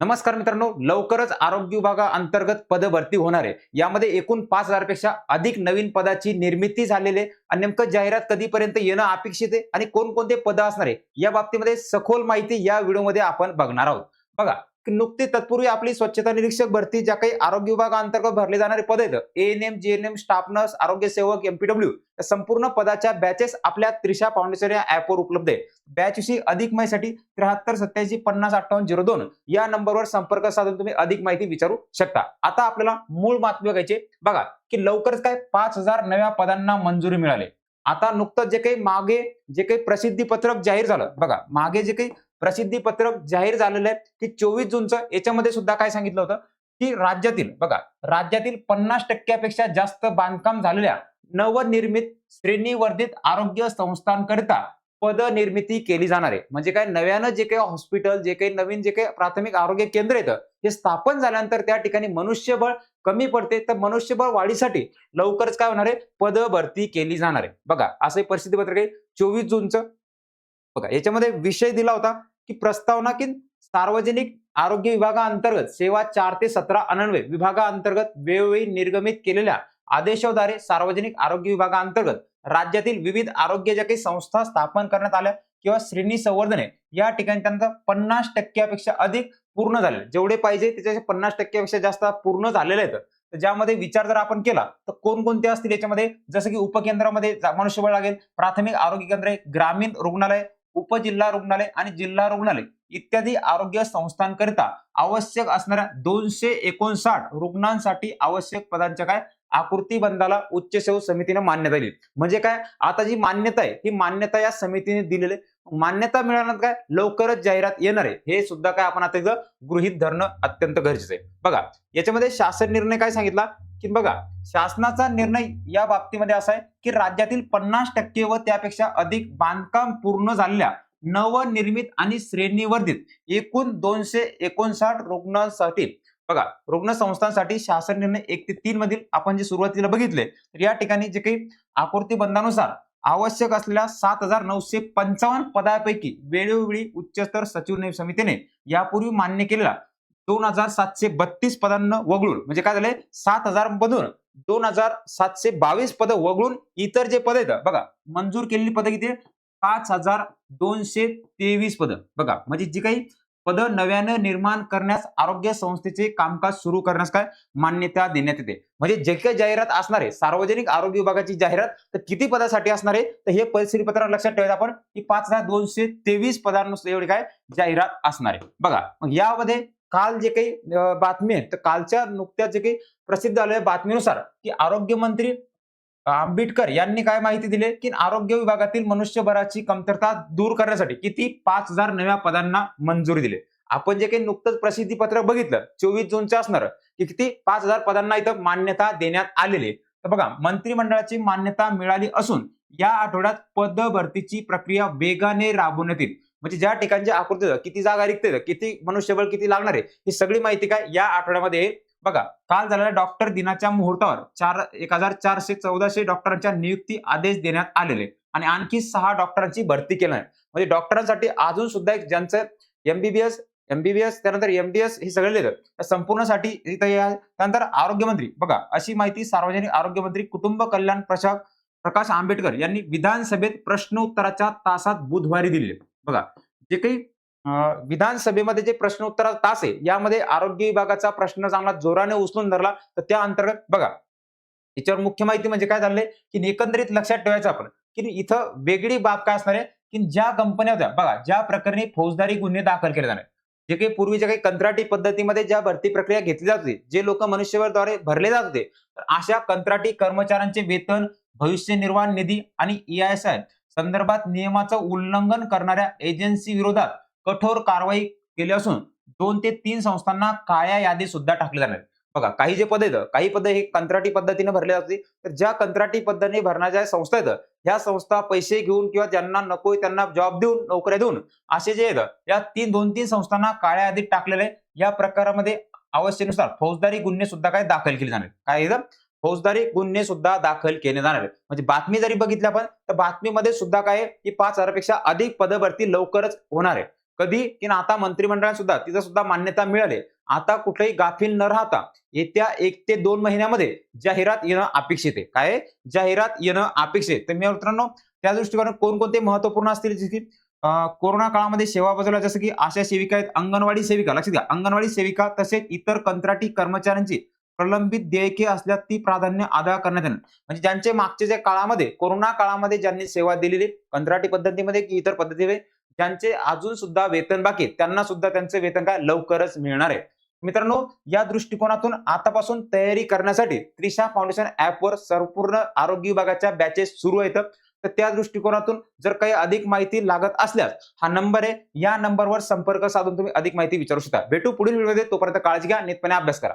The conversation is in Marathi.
नमस्कार मित्रांनो, लवकरच आरोग्य विभागाअंतर्गत पद भरती होणार आहे. यामध्ये एकूण 5,000 पेक्षा अधिक नवीन पदाची निर्मिती झालेली आहे आणि नेमकं जाहिरात कधीपर्यंत येणं अपेक्षित आहे आणि कोणकोणते पद असणार आहे या बाबतीमध्ये सखोल माहिती या व्हिडिओमध्ये आपण बघणार आहोत. बघा, की नुकती तत्पूर्वी आपली स्वच्छता निरीक्षक भरती ज्या काही आरोग्य विभागाअंतर्गत भरले जाणारे पद आहेत, एएनएम, जीएनएम, स्टाफ नर्स, आरोग्य सेवक, एमपीडब्ल्यू या संपूर्ण पदाच्या बॅचेस आपल्या त्रिशा फाउंडेशन या ऍपवर उपलब्ध आहे. बॅच विषयी अधिक माहितीसाठी 7387505802 या नंबरवर संपर्क साधून तुम्ही अधिक माहिती विचारू शकता. आता आपल्याला मूळ बातमी बघायची. बघा, की लवकरच काय 5,000 नव्या पदांना मंजुरी मिळाली. आता नुकतंच जे काही मागे जे काही प्रसिद्धी पत्रक जाहीर झालं, बघा मागे जे काही प्रसिद्धी पत्रक जाहीर झालेलं आहे की 24 जूनचं, याच्यामध्ये सुद्धा काय सांगितलं होतं की राज्यातील 50% पेक्षा जास्त बांधकाम झालेल्या नवनिर्मित श्रेणीवर्धित आरोग्य संस्थांकरिता पद निर्मिती केली जाणार आहे. म्हणजे काय, नव्यानं जे काही हॉस्पिटल, जे काही नवीन जे काही प्राथमिक आरोग्य केंद्र येतं हे स्थापन झाल्यानंतर त्या ठिकाणी मनुष्यबळ कमी पडते, तर मनुष्यबळ वाढीसाठी लवकरच काय होणार आहे, पद भरती केली जाणार आहे. बघा, असं परिस्थिती पत्रक आहे 24 जूनचं. बघा, याच्यामध्ये विषय दिला होता की प्रस्तावना की सार्वजनिक आरोग्य विभागाअंतर्गत सेवा 4 ते 17 अन्वये विभागाअंतर्गत वेळोवेळी निर्गमित केलेल्या आदेशाद्वारे सार्वजनिक आरोग्य विभागाअंतर्गत राज्यातील विविध आरोग्य ज्या काही संस्था स्थापन करण्यात आल्या किंवा श्रेणी संवर्धने या ठिकाणी त्यांचा 50% पेक्षा अधिक पूर्ण झाले. जेवढे पाहिजे त्याच्या 50% पेक्षा जास्त पूर्ण झालेले आहेत. तर ज्यामध्ये विचार जर आपण केला तर कोणकोणते असतील याच्यामध्ये, जसं की उपकेंद्रामध्ये मनुष्यबळ लागेल, प्राथमिक आरोग्य केंद्र, ग्रामीण रुग्णालय, उपजिल्हा रुग्णालय आणि जिल्हा रुग्णालय इत्यादी आरोग्य संस्थांकरिता आवश्यक असणाऱ्या 259 रुग्णांसाठी आवश्यक पदांच्या काय आकृतीबंधाला उच्च सेवा समितीने मान्यता दिली. म्हणजे काय, आता जी मान्यता आहे ही मान्यता या समितीने दिलेली. मान्यता मिळाल्यानंतर काय लवकरच जाहिरात येणार आहे, हे सुद्धा काय आपण आता इथं गृहीत धरणं अत्यंत गरजेचं आहे. बघा, याच्यामध्ये शासन निर्णय काय सांगितला की बघा, शासनाचा निर्णय या बाबतीमध्ये असा आहे की राज्यातील 50% व त्यापेक्षा अधिक बांधकाम पूर्ण झालेल्या नवनिर्मित आणि श्रेणीवर्धित एकूण 259 रुग्णांसाठी, बघा रुग्ण संस्थांसाठी शासन निर्णय 1 ते 3 मधील आपण जे सुरुवातीला बघितले, तर या ठिकाणी जे काही आकृतीबंधानुसार आवश्यक असलेल्या 7,955 पदांपैकी वेळोवेळी उच्चतर सचिव समितीने यापूर्वी मान्य केलेल्या 2,732 पदांना वगळून, म्हणजे काय झालंय, 7,000 मधून 2,722 पद वगळून इतर जे पद आहेत, बघा मंजूर केलेली पदं किती, 5,223 पदं. बघा, म्हणजे जी काही पद नव्यानं निर्माण करण्यास आरोग्य संस्थेचे कामकाज सुरू करण्यास काय मान्यता देण्यात येते. म्हणजे जे काही जाहिरात असणार आहे सार्वजनिक आरोग्य विभागाची जाहिरात, तर किती पदासाठी असणार आहे, तर हे परिस्थिती पत्रक लक्षात ठेवायचं आपण की 5,223 पदांनुसार एवढी काय जाहिरात असणार आहे. बघा, मग यामध्ये काल जे काही बातमी आहे, तर कालच्या नुकत्याच जे काही प्रसिद्ध झालेल्या बातमीनुसार की आरोग्य मंत्री आंबेडकर यांनी काय माहिती दिली की आरोग्य विभागातील मनुष्यबळाची कमतरता दूर करण्यासाठी किती 5,000 नव्या पदांना मंजुरी दिली. आपण जे काही नुकतंच प्रसिद्धी पत्रक बघितलं 24 जूनचं असणार की किती 5,000 पदांना इथं मान्यता देण्यात आलेली. तर बघा, मंत्रिमंडळाची मान्यता मिळाली असून या आठवड्यात पद भरतीची प्रक्रिया वेगाने राबवण्यात येईल. म्हणजे ज्या ठिकाणची आकृती किती जागा रिक्त आहेत, किती मनुष्यबळ किती लागणार आहे, ही सगळी माहिती काय या आठवड्यामध्ये येईल. बघा, काल झालेल्या डॉक्टर दिनाच्या मुहूर्तावर 1,414 डॉक्टरांच्या नियुक्ती आदेश देण्यात आलेले आणि आणखी 6 डॉक्टरांची भरती केली आहे. म्हणजे डॉक्टरांसाठी अजून सुद्धा एक ज्यांचं एमबीबीएस त्यानंतर एमडीएस हे सगळे लिहिलं संपूर्णसाठी इथं त्यानंतर आरोग्यमंत्री, बघा अशी माहिती सार्वजनिक आरोग्य मंत्री कुटुंब कल्याण प्रकाश आंबेडकर यांनी विधानसभेत प्रश्नोत्तराच्या तासात बुधवारी दिले. बघा, जे काही विधानसभेमध्ये जे प्रश्नोत्तराचा तास आहे यामध्ये आरोग्य विभागाचा प्रश्न चांगला जोराने उचलून धरला. तर त्या अंतर्गत बघा, याच्यावर मुख्य माहिती म्हणजे काय झालंय की एकंदरीत लक्षात ठेवायचं आपण की इथं वेगळी बाब काय असणार आहे की ज्या कंपन्या होत्या, बघा ज्या प्रकरणी फौजदारी गुन्हे दाखल केले जाणार, जे काही पूर्वीच्या काही कंत्राटी पद्धतीमध्ये ज्या भरती प्रक्रिया घेतली जात होती, जे लोक मनुष्यबळाद्वारे भरले जात होते, तर अशा कंत्राटी कर्मचाऱ्यांचे वेतन, भविष्य निर्वाह निधी आणि EISI संदर्भात नियमाचं उल्लंघन करणाऱ्या एजन्सी विरोधात कठोर कारवाई केली असून 2 ते 3 संस्थांना काळ्या यादी सुद्धा टाकली जाणार. बघा, काही जे पद आहेत, काही पद हे कंत्राटी पद्धतीने भरले जाते, तर ज्या कंत्राटी पद्धतीने भरण्याच्या संस्था आहेत ह्या संस्था पैसे घेऊन किंवा ज्यांना नकोय त्यांना जॉब देऊन, नोकऱ्या देऊन असे जे आहेत या 2-3 संस्थांना काळ्या यादीत टाकलेले. या प्रकारामध्ये आवश्यकतेनुसार फौजदारी गुन्हे सुद्धा काय दाखल केले जाणार. काय फौजदारी गुन्हे सुद्धा दाखल केले जाणार आहेत. म्हणजे बातमी जरी बघितली आपण तर बातमीमध्ये सुद्धा काय की 5,000 पेक्षा अधिक पद भरती लवकरच होणार आहे. कधी की आता मंत्रिमंडळात सुद्धा तिथं सुद्धा मान्यता मिळाली. आता कुठेही गाफील न राहता येत्या 1 ते 2 महिन्यामध्ये जाहिरात येणं अपेक्षित आहे. काय आहे? जाहिरात येणं अपेक्षित आहे. तर मित्रांनो, त्या दृष्टिकोनातून कोणकोणते महत्त्वपूर्ण असतील, जसे की कोरोना काळामध्ये सेवा बजावल्या, जसं की आशा सेविका आहेत, अंगणवाडी सेविका, लक्षात घ्या, अंगणवाडी सेविका तसेच इतर कंत्राटी कर्मचाऱ्यांची प्रलंबित देयके असल्यास ती प्राधान्य अदा करण्यात येणार. म्हणजे ज्यांचे मागच्या ज्या काळामध्ये, कोरोना काळामध्ये ज्यांनी सेवा दिलेली कंत्राटी पद्धतीमध्ये की इतर पद्धतीमध्ये, ज्यांचे अजून सुद्धा वेतन बाकी आहे, त्यांना सुद्धा त्यांचे वेतन काय लवकरच मिळणार आहे. मित्रांनो, या दृष्टिकोनातून आतापासून तयारी करण्यासाठी त्रिशा फाउंडेशन ॲपवर संपूर्ण आरोग्य विभागाच्या बॅचेस सुरू आहेत. तर त्या दृष्टिकोनातून जर काही अधिक माहिती लागत असल्यास हा नंबर आहे, या नंबरवर संपर्क साधून तुम्ही अधिक माहिती विचारू शकता. भेटू पुढील व्हिडिओमध्ये. तोपर्यंत काळजी घ्या, नितपणे अभ्यास करा.